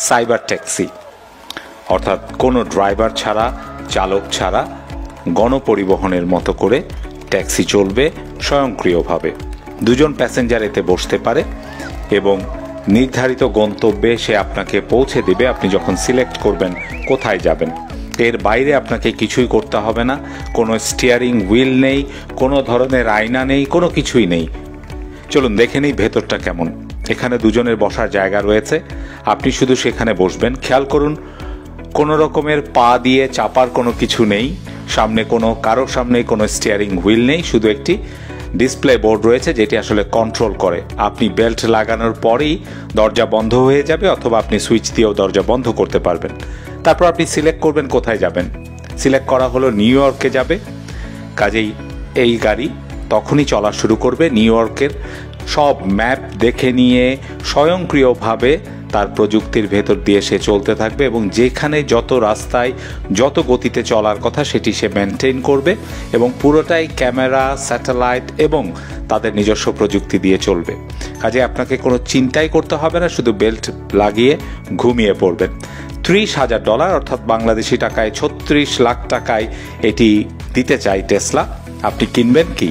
Cyber taxi, অর্থাৎ কোনো driver ছাড়া, চালক ছাড়া গণপরিবহনের মতো করে ট্যাক্সি চলবে স্বয়ংক্রিয়ভাবে। দুজন প্যাসেঞ্জার এতে বসতে পারে এবং নির্ধারিত গন্তব্যে সে আপনাকে পৌঁছে দেবে আপনি যখন সিলেক্ট করবেন কোথায় যাবেন। এর বাইরে আপনাকে কিছুই করতে হবে না, কোনো স্টিয়ারিং হুইল নেই, কোনো ধরনের আয়না নেই, কোনো কিছুই নেই। চলুন দেখে নিই ভেতরটা কেমন। এখানে দুজনের বসার জায়গা রয়েছে, আপনি শুধু সেখানে বসবেন। খেয়াল করুন, কোনো রকমের পা দিয়ে চাপার কোনো কিছু নেই, সামনে কারো সামনেই কোনো স্টিয়ারিং হুইল নেই, শুধু একটি ডিসপ্লে বোর্ড রয়েছে যেটি আসলে কন্ট্রোল করে। আপনি বেল্ট লাগানোর পরেই দরজা বন্ধ হয়ে যাবে, অথবা আপনি সুইচ দিয়েও দরজা বন্ধ করতে পারবেন। তারপর আপনি সিলেক্ট করবেন কোথায় যাবেন। সিলেক্ট করা হলো নিউ ইয়র্কে যাবে, কাজেই এই গাড়ি তখনই চলা শুরু করবে। নিউ ইয়র্কের সব ম্যাপ দেখে নিয়ে স্বয়ংক্রিয়ভাবে তার প্রযুক্তির ভেতর দিয়ে সে চলতে থাকবে এবং যেখানে যত রাস্তায় যত গতিতে চলার কথা সেটি সে মেনটেন করবে এবং পুরোটাই ক্যামেরা, স্যাটেলাইট এবং তাদের নিজস্ব প্রযুক্তি দিয়ে চলবে। কাজে আপনাকে কোনো চিন্তাই করতে হবে না, শুধু বেল্ট লাগিয়ে ঘুমিয়ে পড়বেন। $30,000 অর্থাৎ বাংলাদেশি টাকায় 36 লাখ টাকায় এটি দিতে চাই টেসলা। আপনি কিনবেন কি?